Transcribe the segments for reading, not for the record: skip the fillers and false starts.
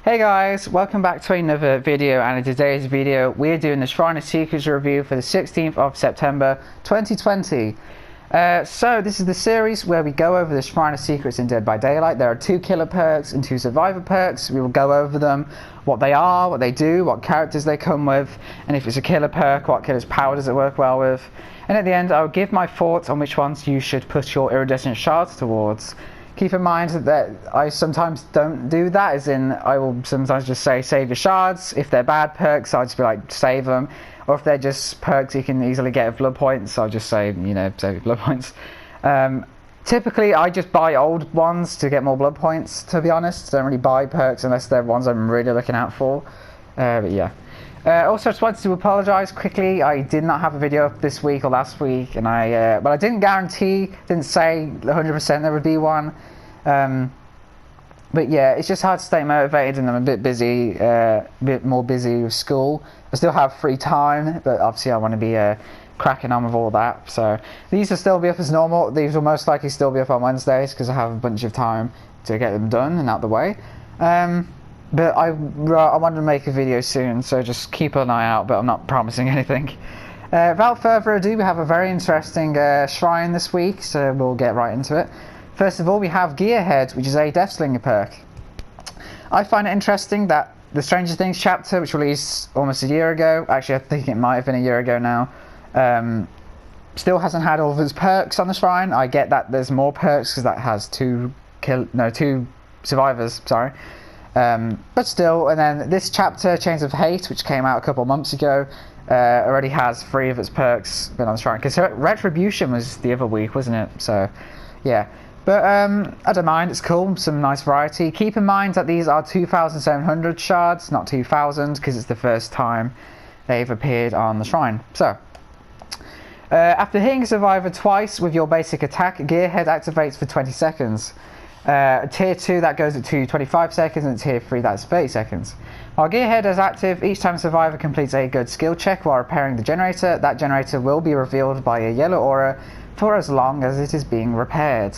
Hey guys, welcome back to another video, and in today's video we're doing the Shrine of Secrets review for the 16th of September 2020. So this is the series where we go over the Shrine of Secrets in Dead by Daylight. There are 2 killer perks and 2 survivor perks. We will go over them, what they are, what they do, what characters they come with, and if it's a killer perk, what killer's power does it work well with. And at the end I'll give my thoughts on which ones you should put your iridescent shards towards. Keep in mind that I sometimes don't do that, as in I will sometimes just say save your shards. If they're bad perks, I'll just be like save them. Or if they're just perks you can easily get with blood points, I'll just say, you know, save your blood points. Typically I just buy old ones to get more blood points, to be honest. I don't really buy perks unless they're ones I'm really looking out for. But yeah. Also, just wanted to apologise quickly. I did not have a video up this week or last week, and but I didn't guarantee, didn't say 100% there would be one. But yeah, it's just hard to stay motivated, and I'm a bit busy, a bit more busy with school. I still have free time, but obviously I want to be cracking on with all that. So these will still be up as normal. These will most likely still be up on Wednesdays because I have a bunch of time to get them done and out the way. But I wanted to make a video soon, so just keep an eye out, but I'm not promising anything. Without further ado, we have a very interesting shrine this week, so we'll get right into it. First of all, we have Gearhead, which is a Deathslinger perk. I find it interesting that the Stranger Things chapter, which released almost a year ago, actually I think it might have been a year ago now, still hasn't had all of its perks on the shrine. I get that there's more perks because that has 2 survivors, sorry. But still, and then this chapter, Chains of Hate, which came out a couple months ago, already has 3 of its perks been on the shrine, because Retribution was the other week, wasn't it? So yeah, but I don't mind, it's cool, some nice variety. Keep in mind that these are 2,700 shards, not 2,000, because it's the first time they've appeared on the shrine. So after hitting a survivor twice with your basic attack, Gearhead activates for 20 seconds. Tier 2 that goes at 25 seconds, and Tier 3 that's 30 seconds. While Gearhead is active, each time a survivor completes a good skill check while repairing the generator, that generator will be revealed by a yellow aura for as long as it is being repaired.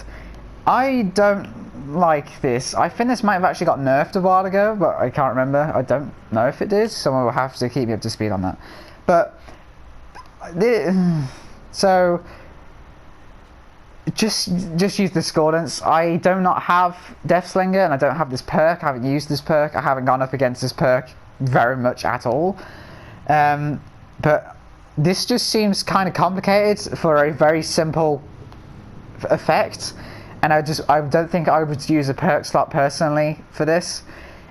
I don't like this. I think this might have actually got nerfed a while ago, but I can't remember. I don't know if it did. Someone will have to keep me up to speed on that. But so just use Discordance. I do not have Deathslinger, and I don't have this perk. I haven't used this perk. I haven't gone up against this perk very much at all. But this just seems kind of complicated for a very simple effect, and I don't think I would use a perk slot personally for this.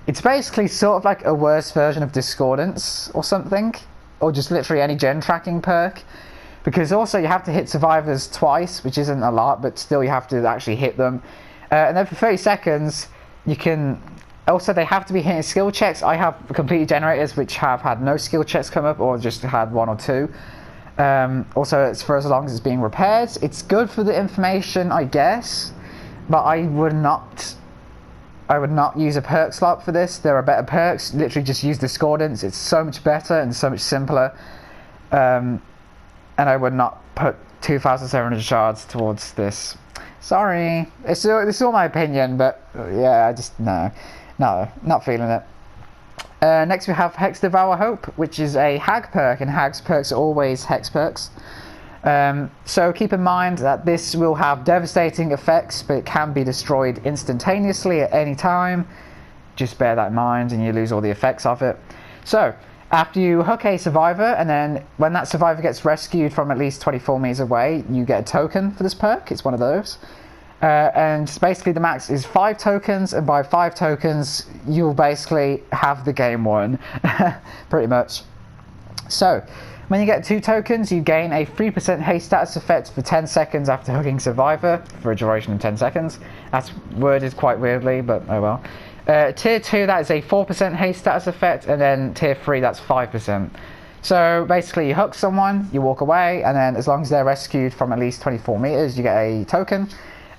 It's basically sort of like a worse version of Discordance or something, or just literally any gen tracking perk. Because also you have to hit survivors twice, which isn't a lot, but still you have to actually hit them. And then for 30 seconds, you can... Also, they have to be hitting skill checks. I have completed generators which have had no skill checks come up, or just had 1 or 2. Also, it's for as long as it's being repaired. It's good for the information, I guess, but I would not use a perk slot for this. There are better perks. Literally just use Discordance. It's so much better and so much simpler. And I would not put 2,700 shards towards this. Sorry, this is all my opinion, but yeah, I just no, not feeling it. Next we have Hex Hope, which is a Hag perk, and Hag's perks are always Hex perks. So keep in mind that this will have devastating effects, but it can be destroyed instantaneously at any time. Just bear that in mind, and you lose all the effects of it. So after you hook a survivor, and then when that survivor gets rescued from at least 24 meters away, you get a token for this perk. It's one of those. And basically the max is 5 tokens, and by 5 tokens, you'll basically have the game won. Pretty much. So, when you get 2 tokens, you gain a 3% haste status effect for 10 seconds after hooking survivor, for a duration of 10 seconds. That's worded quite weirdly, but oh well. Tier 2, that is a 4% haste status effect, and then Tier 3, that's 5%. So basically you hook someone, you walk away, and then as long as they're rescued from at least 24 meters, you get a token.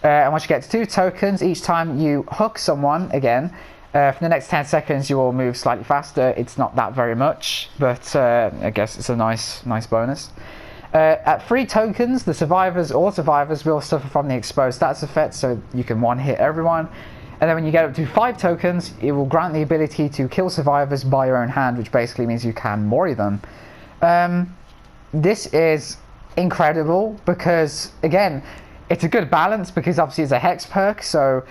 And once you get to 2 tokens, each time you hook someone again, for the next 10 seconds you will move slightly faster. It's not that very much, but I guess it's a nice bonus. At 3 tokens, all survivors will suffer from the exposed status effect, so you can one-hit everyone. And then when you get up to 5 tokens, it will grant the ability to kill survivors by your own hand, which basically means you can mori them. This is incredible because, again, it's a good balance because obviously it's a hex perk, so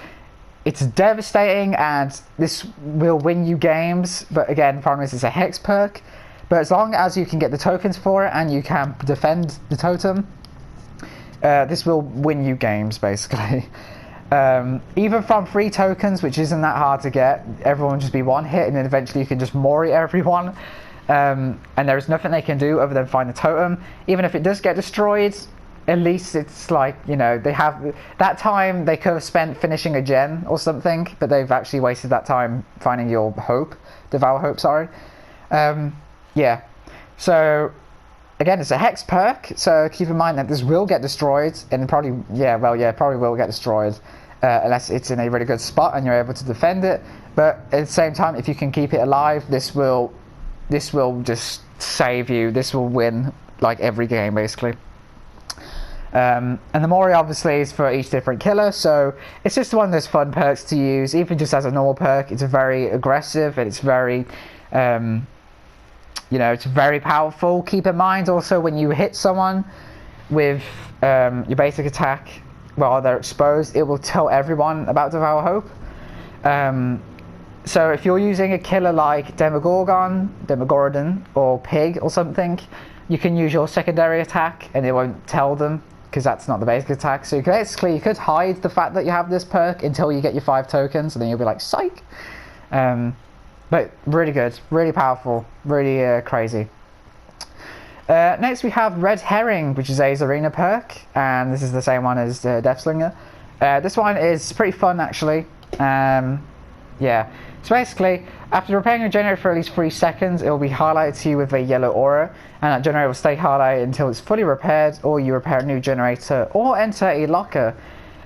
it's devastating and this will win you games, but again, the problem is it's a hex perk. But as long as you can get the tokens for it and you can defend the totem, this will win you games, basically. Even from 3 tokens, which isn't that hard to get, everyone will just be one hit and then eventually you can just mori everyone. And there is nothing they can do other than find the totem. Even if it does get destroyed, at least it's like, you know, they have that time they could have spent finishing a gen or something, but they've actually wasted that time finding your hope, Devour Hope, sorry. Yeah, so again, it's a hex perk, so keep in mind that this will get destroyed, and probably will get destroyed unless it's in a really good spot and you're able to defend it. But at the same time, if you can keep it alive, this will just save you. This will win like every game, basically. And the mori obviously is for each different killer, so it's just one of those fun perks to use. Even just as a normal perk, it's very aggressive and it's very you know, it's very powerful. Keep in mind also when you hit someone with your basic attack while they're exposed, it will tell everyone about Devour Hope. So if you're using a killer like Demogorgon or Pig or something, you can use your secondary attack and it won't tell them because that's not the basic attack. So you could hide the fact that you have this perk until you get your 5 tokens and then you'll be like, psych! But really good, really powerful, really crazy. Next we have Red Herring, which is a Zarina perk, and this is the same one as Deathslinger. This one is pretty fun actually. Yeah, so basically, after repairing a generator for at least 3 seconds, it will be highlighted to you with a yellow aura, and that generator will stay highlighted until it's fully repaired, or you repair a new generator, or enter a locker.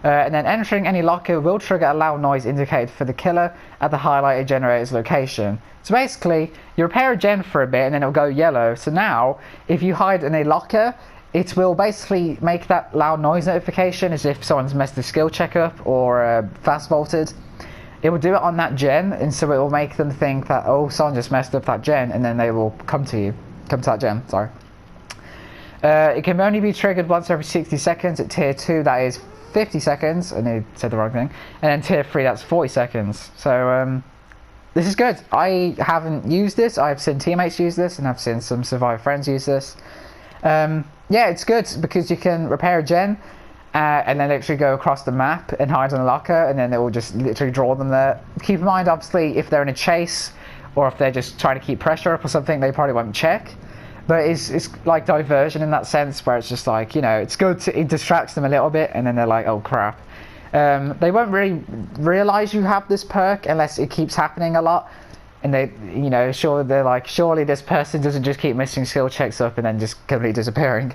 And then entering any locker will trigger a loud noise indicated for the killer at the highlighted generator's location. So basically, you repair a gen for a bit and then it'll go yellow. So now, if you hide in a locker, it will basically make that loud noise notification as if someone's messed the skill check up or fast vaulted. It will do it on that gen, and so it will make them think that, oh, someone just messed up that gen, and then they will come to that gen, sorry. It can only be triggered once every 60 seconds at tier 2, that is 50 seconds, and I said the wrong thing, and then tier 3 that's 40 seconds. So this is good. I haven't used this, I've seen teammates use this and I've seen some survivor friends use this. Yeah, it's good because you can repair a gen and then literally go across the map and hide in a locker, and then it will just literally draw them there. Keep in mind obviously if they're in a chase or if they're just trying to keep pressure up or something, they probably won't check. But it's like diversion in that sense, where it's just like, you know, it's good to, it distracts them a little bit, and then they're like, oh crap. They won't really realize you have this perk unless it keeps happening a lot, and they, you know, they're like, surely this person doesn't just keep missing skill checks up and then just completely disappearing.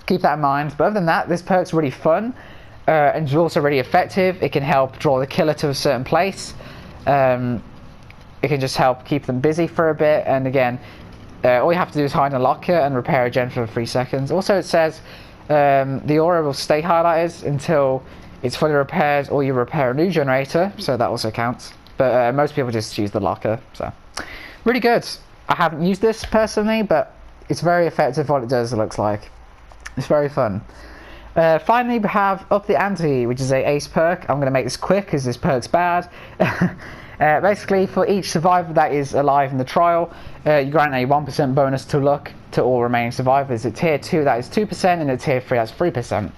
Keep that in mind. But other than that, this perk's really fun, and it's also really effective. It can help draw the killer to a certain place. It can just help keep them busy for a bit, and again, all you have to do is hide in a locker and repair a gen for 3 seconds. Also, it says the aura will stay highlighted until it's fully repaired or you repair a new generator, so that also counts. But most people just use the locker, so really good. I haven't used this personally, but it's very effective what it does, it looks like. It's very fun. Finally, we have Up the Ante, which is a ace perk. I'm going to make this quick because this perk's bad. Basically, for each survivor that is alive in the trial, you grant a 1% bonus to luck to all remaining survivors. At tier 2 that is 2%, and at tier 3 that's 3%.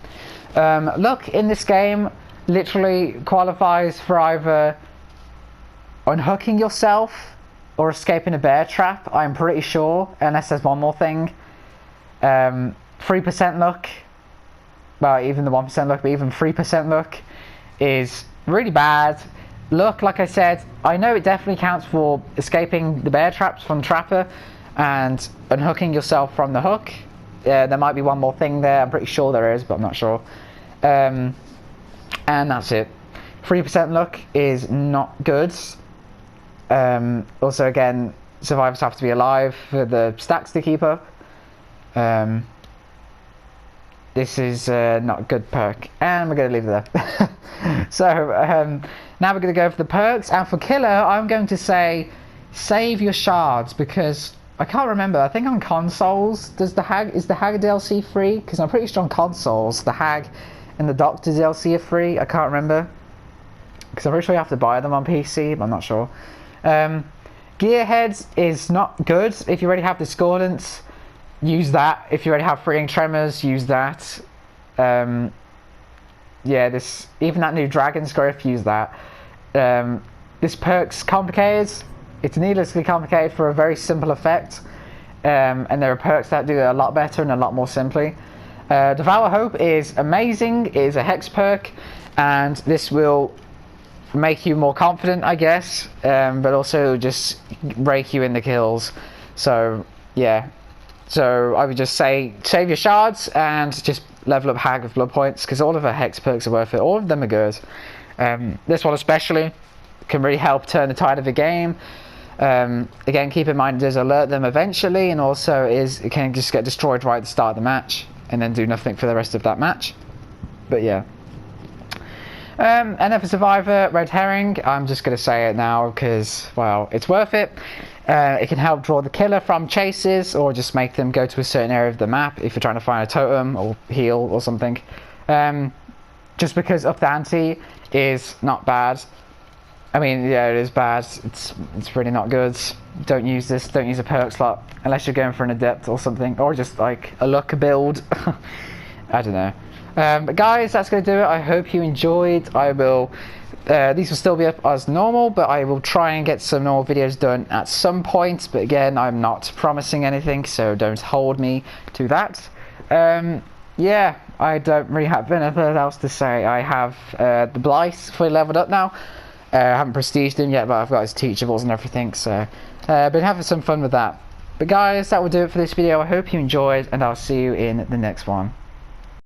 Luck in this game literally qualifies for either unhooking yourself or escaping a bear trap, I'm pretty sure, unless there's one more thing. 3% luck, well, even the 1% luck, but even 3% luck is really bad. Luck, like I said, I know it definitely counts for escaping the bear traps from Trapper and unhooking yourself from the hook. There might be one more thing there, I'm pretty sure there is, but I'm not sure. And that's it. 3% luck is not good. Also, again, survivors have to be alive for the stacks to keep up. this is not a good perk, and we're going to leave it there. So now we're going to go for the perks, and for killer I'm going to say save your shards, because I can't remember, I think on consoles is the Hag DLC free? Because I'm pretty sure on consoles the Hag and the Doctor DLC are free. I can't remember, because I'm pretty sure you have to buy them on PC, but I'm not sure. Gearheads is not good. If you already have Discordance, use that. If you already have Freeing Tremors, use that. Yeah, even that new Dragon's Growth, use that. This perk's complicated. It's needlessly complicated for a very simple effect. And there are perks that do it a lot better and a lot more simply. Devour Hope is amazing. It is a Hex perk, and this will make you more confident, I guess, but also just rake you in the kills. So yeah, so I would just say save your shards and just level up Hag with blood points, because all of her Hex perks are worth it. All of them are good. This one especially can really help turn the tide of the game. Again, keep in mind it does alert them eventually, and also it can just get destroyed right at the start of the match and then do nothing for the rest of that match. But yeah. And then for Survivor, Red Herring, I'm just going to say it now because, well, it's worth it. It can help draw the killer from chases, or just make them go to a certain area of the map if you're trying to find a totem or heal or something. Just because up the ante is not bad. I mean, yeah, it is bad. It's really not good. Don't use this. Don't use a perk slot unless you're going for an adept or something, or just like a luck build. I don't know. But guys, that's going to do it. I hope you enjoyed. I will. These will still be up as normal, but I will try and get some more videos done at some point. But again, I'm not promising anything, so don't hold me to that. Yeah, I don't really have anything else to say. I have the Blight fully leveled up now. I haven't prestiged him yet, but I've got his teachables and everything, so been having some fun with that. But guys, that will do it for this video. I hope you enjoyed, and I'll see you in the next one.